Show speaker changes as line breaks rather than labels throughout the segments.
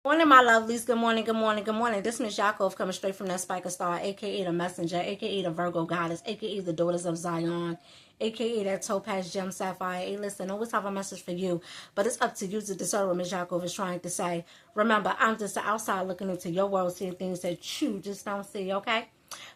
Morning, my lovelies. Good morning, good morning, good morning. This is Miss Yaakov coming straight from that Spiker Star, aka the Messenger, aka the Virgo Goddess, aka the Daughters of Zion, aka that Topaz Gem Sapphire. Hey, listen, I always have a message for you, but it's up to you to discern what Miss Yaakov is trying to say. Remember, I'm just outside looking into your world, seeing things that you just don't see, okay?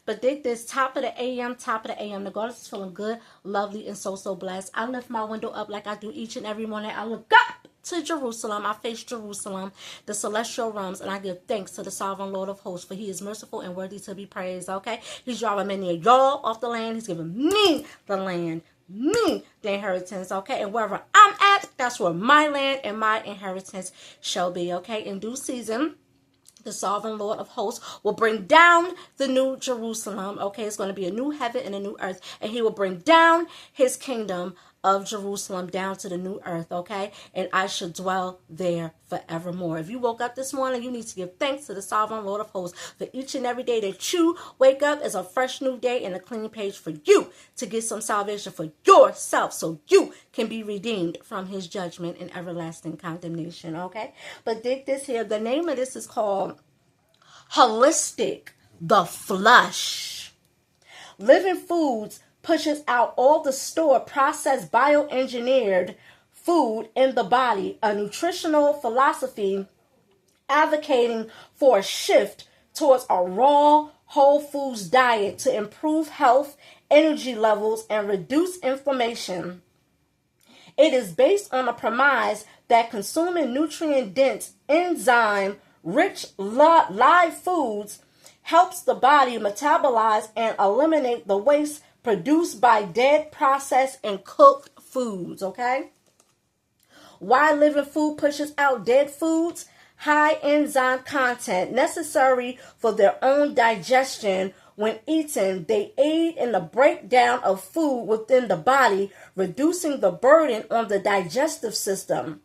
But dig this, top of the AM, top of the AM. The goddess is feeling good, lovely, and so blessed. I lift my window up like I do each and every morning. I look up to Jerusalem. I face Jerusalem, the celestial realms, and I give thanks to the sovereign Lord of hosts, for he is merciful and worthy to be praised, okay? He's driving many of y'all off the land. He's giving me the land, me the inheritance, okay? And wherever I'm at, that's where my land and my inheritance shall be, okay? In due season, the sovereign Lord of hosts will bring down the new Jerusalem. Okay, it's going to be a new heaven and a new earth. And he will bring down his kingdom of Jerusalem down to the new earth. Okay, and I shall dwell there forevermore. If you woke up this morning, you need to give thanks to the sovereign Lord of hosts for each and every day that you wake up is a fresh new day and a clean page for you to get some salvation for yourself so you can be redeemed from his judgment and everlasting condemnation. Okay, but dig this here. The name of this is called Holistic the Flush. Living Foods pushes out all the stored, processed, bioengineered food in the body, a nutritional philosophy advocating for a shift towards a raw, whole foods diet to improve health, energy levels, and reduce inflammation. It is based on the premise that consuming nutrient-dense, enzyme-rich live foods helps the body metabolize and eliminate the waste produced by dead, processed, and cooked foods, okay? Why living food pushes out dead foods? High enzyme content necessary for their own digestion. When eaten, they aid in the breakdown of food within the body, reducing the burden on the digestive system.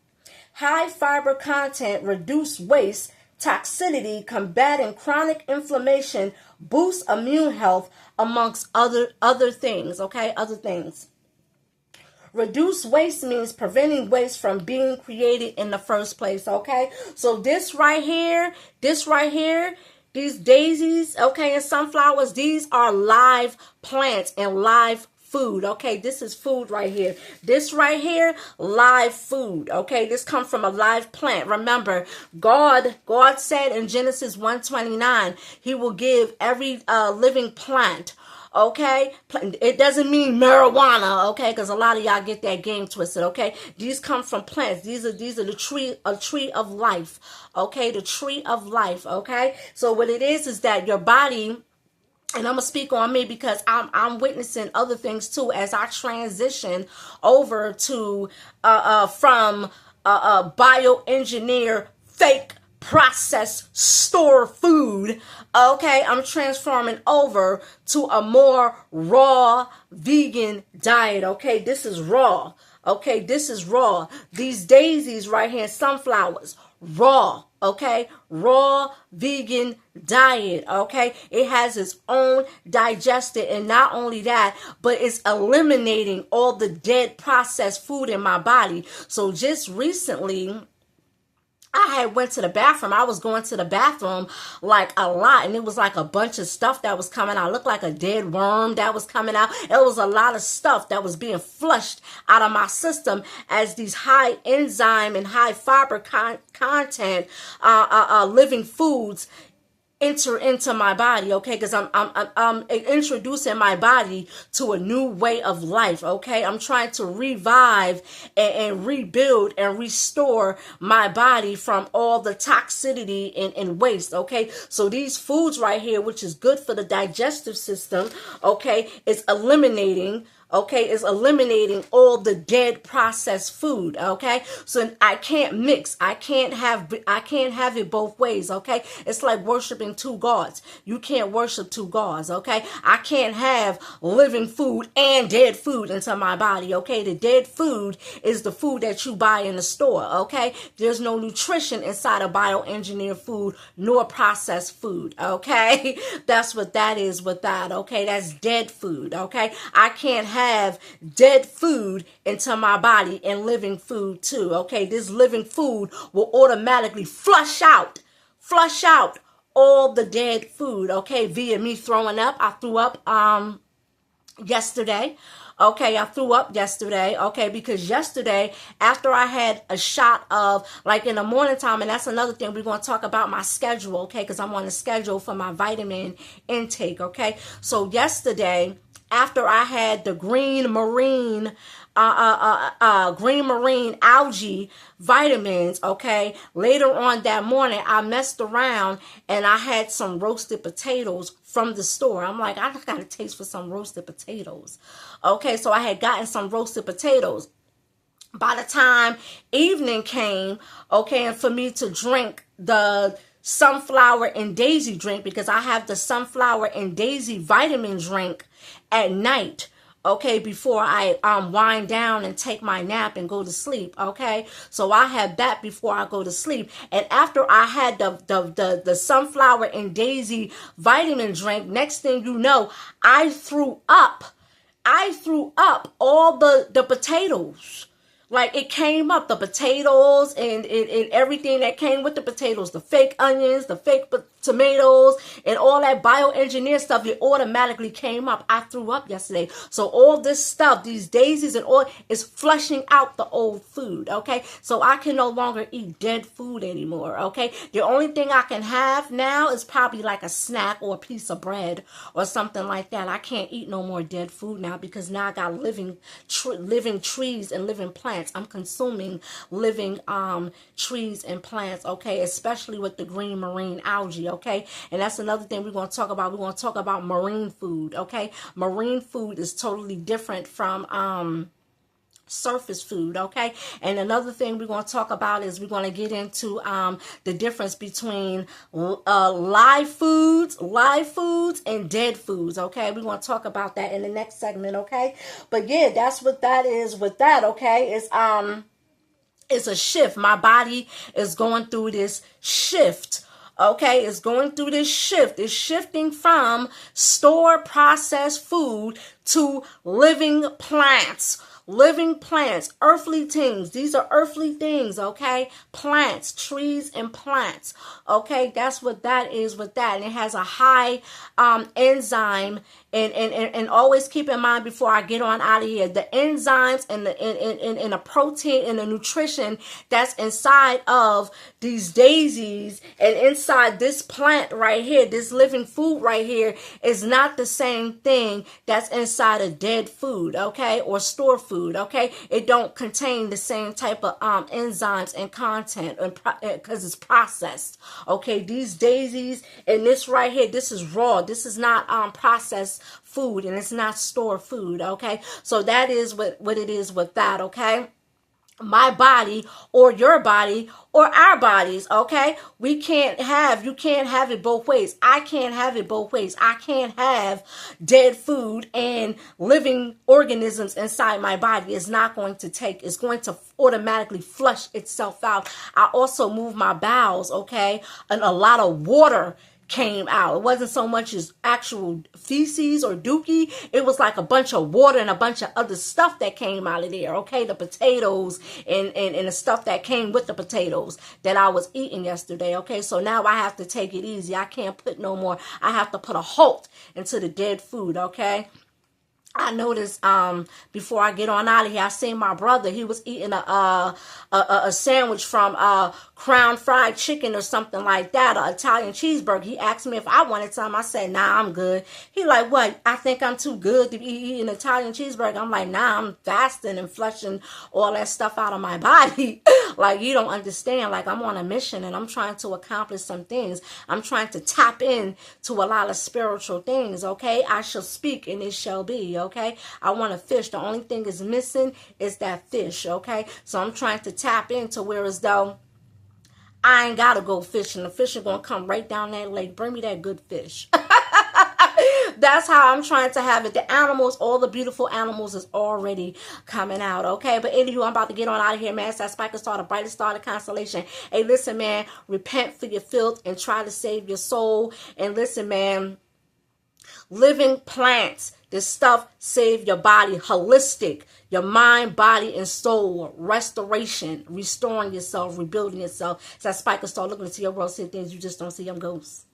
High fiber content reduce waste, toxicity, combating chronic inflammation, boosts immune health, amongst other things, okay? Other things. Reduce waste means preventing waste from being created in the first place, okay? So this right here, these daisies, okay, and sunflowers, these are live plants and live food, okay? This is food right here. This right here, live food, okay? This comes from a live plant. Remember, God said in Genesis 1:29, he will give every living plant, okay? It doesn't mean marijuana, okay? Because a lot of y'all get that game twisted, okay? These come from plants. These are a tree of life, okay? The tree of life, okay? So what it is that your body, and I'm going to speak on me because I'm witnessing other things too as I transition over to from bioengineer fake processed store food. Okay, I'm transforming over to a more raw vegan diet. Okay, this is raw. Okay, this is raw. These daisies right here, sunflowers, raw. Okay, raw vegan diet. Okay, it has its own digestive, and not only that, but it's eliminating all the dead processed food in my body. So just recently, I had went to the bathroom. I was going to the bathroom like a lot, and it was like a bunch of stuff that was coming out. It looked like a dead worm that was coming out. It was a lot of stuff that was being flushed out of my system as these high enzyme and high fiber content living foods enter into my body, okay? Because I'm introducing my body to a new way of life, okay? I'm trying to revive and rebuild and restore my body from all the toxicity and waste, okay? So these foods right here, which is good for the digestive system, okay, is eliminating all the dead processed food, okay? So I can't mix. I can't have it both ways, okay? It's like worshiping two gods. You can't worship two gods, okay? I can't have living food and dead food into my body, okay? The dead food is the food that you buy in the store, okay? There's no nutrition inside of bioengineered food nor processed food, okay? That's what that is with that, okay? That's dead food, okay? I can't have dead food into my body and living food too. Okay, this living food will automatically flush out all the dead food, okay, via me throwing up. I threw up yesterday. Okay, I threw up yesterday, okay, because yesterday, after I had a shot of, like in the morning time, and that's another thing, we're going to talk about my schedule, okay, because I'm on the schedule for my vitamin intake, okay. So yesterday, after I had the green marine algae vitamins, okay, later on that morning, I messed around and I had some roasted potatoes from the store. I'm like, I got a taste for some roasted potatoes. Okay, so I had gotten some roasted potatoes. By the time evening came, okay, and for me to drink the sunflower and daisy drink, because I have the sunflower and daisy vitamin drink at night, okay, before I wind down and take my nap and go to sleep, okay? So I had that before I go to sleep. And after I had the sunflower and daisy vitamin drink, next thing you know, I threw up all the potatoes. Like, it came up, the potatoes and everything that came with the potatoes, the fake onions, the fake tomatoes, and all that bioengineered stuff, it automatically came up. I threw up yesterday. So all this stuff, these daisies and all, is flushing out the old food, okay? So I can no longer eat dead food anymore, okay? The only thing I can have now is probably like a snack or a piece of bread or something like that. I can't eat no more dead food now, because now I got living trees and living plants. I'm consuming living trees and plants, okay, especially with the green marine algae, okay? And that's another thing we're going to talk about. We're going to talk about marine food, okay? Marine food is totally different from surface food, okay? And another thing we're going to talk about is we're going to get into the difference between live foods and dead foods, okay? We're going to talk about that in the next segment, okay? But yeah, that's what that is with that, okay? It's a shift. My body is going through this shift. Okay, it's going through this shift. It's shifting from store processed food to living plants. Living plants, earthly things. These are earthly things, okay? Plants, trees, and plants. Okay, that's what that is with that. And it has a high enzyme. And always keep in mind before I get on out of here, the enzymes and the protein and the nutrition that's inside of these daisies and inside this plant right here, this living food right here, is not the same thing that's inside of dead food, okay, or store food, okay? It don't contain the same type of enzymes and content, because it's processed, okay? These daisies and this right here, this is raw. This is not processed food, and it's not store food, okay? So that is what it is with that, okay? My body or your body or our bodies, okay? You can't have it both ways. I can't have it both ways. I can't have dead food and living organisms inside my body. It's going to automatically flush itself out. I also move my bowels, okay? And a lot of water came out. It wasn't so much as actual feces or dookie. It was like a bunch of water and a bunch of other stuff that came out of there, okay? The potatoes and the stuff that came with the potatoes that I was eating yesterday, okay? So now I have to take it easy. I can't put no more. I have to put a halt into the dead food, okay? I noticed before I get on out of here, I seen my brother. He was eating a sandwich from Crown Fried Chicken or something like that, an Italian cheeseburger. He asked me if I wanted some. I said, nah, I'm good. He like, what? I think I'm too good to be eating an Italian cheeseburger. I'm like, nah, I'm fasting and flushing all that stuff out of my body. Like, you don't understand. Like, I'm on a mission and I'm trying to accomplish some things. I'm trying to tap in to a lot of spiritual things, okay? I shall speak and it shall be, okay? I want to fish. The only thing is missing is that fish, okay? So I'm trying to tap into where as though I ain't got to go fishing. The fish are going to come right down that lake. Bring me that good fish. That's how I'm trying to have it. The animals, all the beautiful animals is already coming out, okay? But anywho, I'm about to get on out of here, man. It's that Spica Star, the brightest star of the constellation. Hey, listen, man, repent for your filth and try to save your soul. And listen, man, living plants, This stuff save your body holistic, your mind, body, and soul, restoration, restoring yourself, rebuilding yourself. It's that Spiker Star looking into your world, seeing things you just don't see. I'm Ghost.